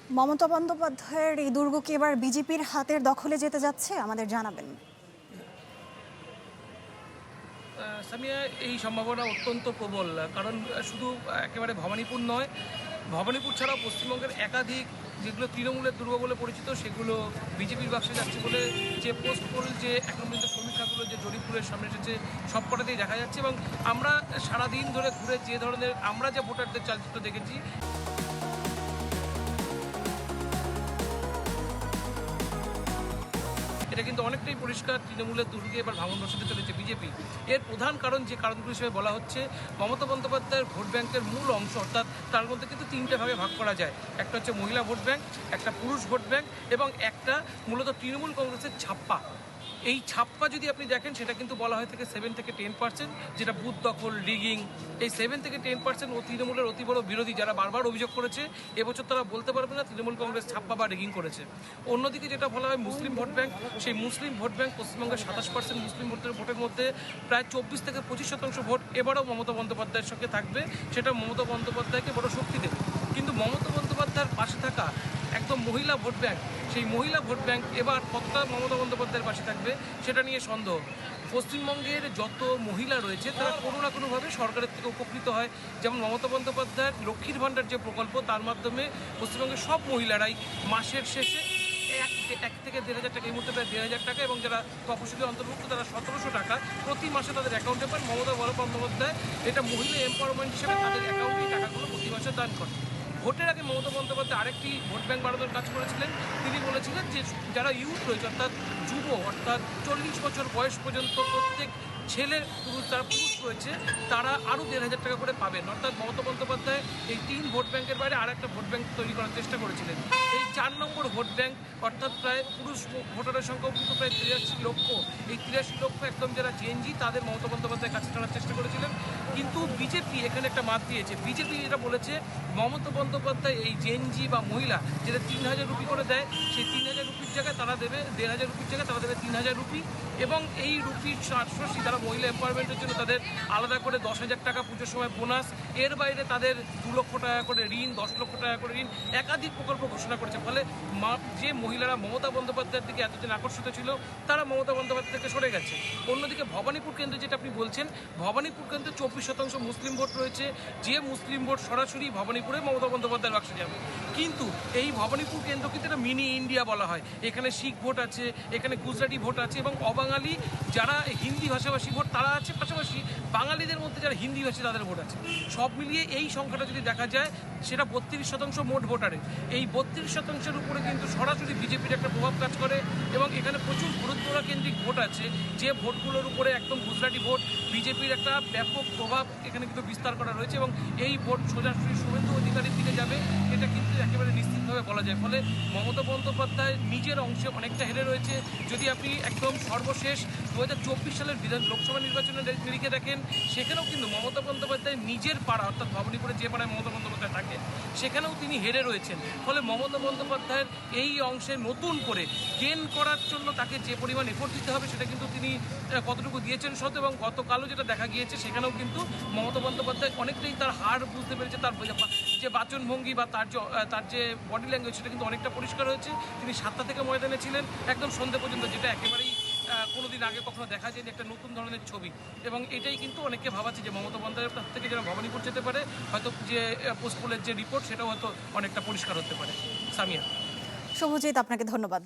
মমতা বন্দ্যোপাধ্যায়ের এই দুর্গ কি এবার বিজেপির হাতের দখলে যেতে যাচ্ছে, আমাদের জানাবেন। সামিয়া, এই সম্ভাবনা অত্যন্ত প্রবল। কারণ শুধু একেবারে ভবানীপুর নয়, ভবানীপুর ছাড়াও পশ্চিমবঙ্গের একাধিক যেগুলো তৃণমূলের দুর্গ বলে পরিচিত সেগুলো বিজেপির বাক্সে যাচ্ছে বলে যে পোস্ট পোল, যে এখন পর্যন্ত সমীক্ষাগুলো যে জরিপুরের সামনে এসেছে সবকটাতেই দেখা যাচ্ছে। এবং আমরা সারাদিন ধরে ঘুরে যে ধরনের আমরা যে ভোটারদের চালচিত্র দেখেছি, এটা কিন্তু অনেকটাই পরিষ্কার তৃণমূলের দুর্গে এবার ভাঙন বসাতে চলেছে বিজেপি। এর প্রধান কারণ যে কারণগুলো হিসেবে বলা হচ্ছে, মমতা বন্দ্যোপাধ্যায়ের ভোট ব্যাংকের মূল অংশ, অর্থাৎ তার মধ্যে কিন্তু তিনটে ভাগে ভাগ করা যায়। একটা হচ্ছে মহিলা ভোট ব্যাংক, একটা পুরুষ ভোট ব্যাংক এবং একটা মূলত তৃণমূল কংগ্রেসের ছাপ্পা। এই ছাপ্পা যদি আপনি দেখেন, সেটা কিন্তু বলা হয় থেকে 7 থেকে 10%, যেটা বুথ দখল, রিগিং। এই 7 থেকে 10% ও তৃণমূলের অতি বড় বিরোধী, যারা বারবার অভিযোগ করেছে এবছর তারা বলতে পারবে না তৃণমূল কংগ্রেস ছাপ্পা বা রিগিং করেছে। অন্যদিকে যেটা বলা হয় মুসলিম ভোট ব্যাংক, সেই মুসলিম ভোট ব্যাংক পশ্চিমবঙ্গের 27% মুসলিম ভোটের মধ্যে প্রায় 24 থেকে 25% ভোট এবারও মমতা বন্দ্যোপাধ্যায়ের সঙ্গে থাকবে। সেটা মমতা বন্দ্যোপাধ্যায়কে বড় শক্তি দেবে। কিন্তু মমতা বন্দ্যোপাধ্যায়ের পাশে থাকা একদম মহিলা ভোট ব্যাংক, সেই মহিলা ভোট ব্যাংক এবার কতটা মমতা বন্দ্যোপাধ্যায়ের পাশে থাকবে সেটা নিয়ে সন্দেহ। পশ্চিমবঙ্গের যত মহিলা রয়েছে তারা কোনো না কোনোভাবে সরকারের থেকে উপকৃত হয়। যেমন মমতা বন্দ্যোপাধ্যায়ের লক্ষ্মীর ভাণ্ডার যে প্রকল্প, তার মাধ্যমে পশ্চিমবঙ্গের সব মহিলারাই মাসের শেষে এক থেকে 1,500 টাকা, এই মুহূর্তে প্রায় 1,500 টাকা, এবং যারা তপশিলি অন্তর্ভুক্ত তারা 1,700 টাকা প্রতি মাসে তাদের অ্যাকাউন্টে পান। মমতা বন্দ্যোপাধ্যায় এটা মহিলা এম্পাওয়ারমেন্ট হিসেবে তাদের অ্যাকাউন্টে এই টাকাগুলো প্রতি মাসে দান করে। ভোটের আগে মমতা বন্দ্যোপাধ্যায় আরেকটি ভোট ব্যাংক বাড়ানোর কাজ করেছিলেন। তিনি বলেছিলেন যে যারা ইউথ রয়েছে, অর্থাৎ যুব, অর্থাৎ 40 বছর বয়স পর্যন্ত প্রত্যেক ছেলে পুরুষ যারা পুরুষ রয়েছে তারা আরও 1,500 টাকা করে পাবেন। অর্থাৎ মমতা বন্দ্যোপাধ্যায় এই 3 ভোট ব্যাংকের বাইরে আর একটা ভোট ব্যাংক তৈরি করার চেষ্টা করেছিলেন। এই 4 নম্বর ভোট ব্যাংক, অর্থাৎ প্রায় পুরুষ ভোটারের সংখ্যাও কিন্তু প্রায় 83 লক্ষ, এই 83 লক্ষ একদম যারা জেএনজি, তাদের মমতা বন্দ্যোপাধ্যায়ের কাছে টানার চেষ্টা করেছিলেন। কিন্তু বিজেপি এখানে একটা মাত দিয়েছে। বিজেপি এটা বলেছে মমতা বন্দ্যোপাধ্যায় এই জেএনজি বা মহিলা যেটা 3,000 রুপি করে দেয়, সেই 3,000 রুপির জায়গায় তারা দেবে 1,500 রুপির জায়গায় তারা দেবে 3,000 রুপি। এবং এই রুপির পাশাপাশি তারা মহিলা এম্পাওয়ারমেন্টের জন্য তাদের আলাদা করে 10,000 টাকা পুজোর সময় বোনাস, এর বাইরে তাদের 2 লক্ষ টাকা করে ঋণ, 10 লক্ষ টাকা করে ঋণ, একাধিক প্রকল্প ঘোষণা করেছে। ফলে যে মহিলারা মমতা বন্দ্যোপাধ্যায়ের দিকে এতদিন আকর্ষিত ছিল তারা মমতা বন্দ্যোপাধ্যায় থেকে সরে গেছে। অন্যদিকে ভবানীপুর কেন্দ্রে যেটা আপনি বলছেন, ভবানীপুর কেন্দ্রে 24% মুসলিম ভোট রয়েছে। যে মুসলিম ভোট সরাসরি ভবানীপুরে মমতা বন্দ্যোপাধ্যায়ের বাক্সে যাবে। কিন্তু এই ভবানীপুর কেন্দ্র কিন্তু একটা মিনি ইন্ডিয়া বলা হয়। এখানে শিখ ভোট আছে, এখানে গুজরাটি ভোট আছে, এবং অবাঙালি যারা হিন্দি ভাষাভাষী ভোট তারা আছে, পাশাপাশি বাঙালিদের মধ্যে যারা হিন্দি ভাষী তাদের ভোট আছে। সব মিলিয়ে এই সংখ্যাটা যদি দেখা যায়, সেটা 32% মোট ভোটারের। এই 32%-এর উপরে কিন্তু সরাসরি বিজেপির একটা প্রভাব কাজ করে। এবং এখানে প্রচুর গুরুত্বপূর্ণ কেন্দ্রিক ভোট আছে, যে ভোটগুলোর উপরে একদম গুজরাটি ভোট, বিজেপির একটা ব্যাপক প্রভাব এখানে কিন্তু বিস্তার করা রয়েছে। এবং এই ভোট সোজাসুরি শুভেন্দু অধিকারীর দিকে যাবে, এটা কিন্তু একেবারে নিশ্চিতভাবে বলা যায়। ফলে মমতা বন্দ্যোপাধ্যায় নিজের অংশে অনেকটা হেরে রয়েছে। যদি আপনি একদম সর্বশেষ 2024 সালের লোকসভা নির্বাচনের নিরিখে দেখেন, সেখানেও কিন্তু মমতা বন্দ্যোপাধ্যায় নিজের পাড়া, অর্থাৎ ভবানীপুরে যে পাড়ায় মমতা বন্দ্যোপাধ্যায় থাকে, সেখানেও তিনি হেরে রয়েছেন। ফলে মমতা বন্দ্যোপাধ্যায়ের এই অংশে নতুন করে গেন করার জন্য তাকে যে পরিমাণ এফোর্ট দিতে হবে, সেটা কিন্তু তিনি কতটুকু দিয়েছেন সত। এবং গতকালও যেটা দেখা গিয়েছে, সেখানেও কিন্তু মমতা বন্দ্যোপাধ্যায় অনেকটাই তার হার বুঝতে পেরেছে। তার যে বাচনভঙ্গি বা তার যে বডি ল্যাঙ্গুয়েজ, সেটা কিন্তু অনেকটা পরিষ্কার হয়েছে। তিনি 7টা থেকে ময়দানে ছিলেন একদম সন্ধ্যে পর্যন্ত, যেটা একেবারেই কোনোদিন আগে কখনো দেখা যায়নি, একটা নতুন ধরনের ছবি। এবং এটাই কিন্তু অনেকে ভাবাচ্ছে যে মমতা বন্দ্যোপাধ্যায়ের থেকে যারা ভবানীপুর যেতে পারে, হয়তো যে পোস্ট পোলের যে রিপোর্ট, সেটাও হয়তো অনেকটা পরিষ্কার হতে পারে। সামিয়া। শুভজিৎ, আপনাকে ধন্যবাদ।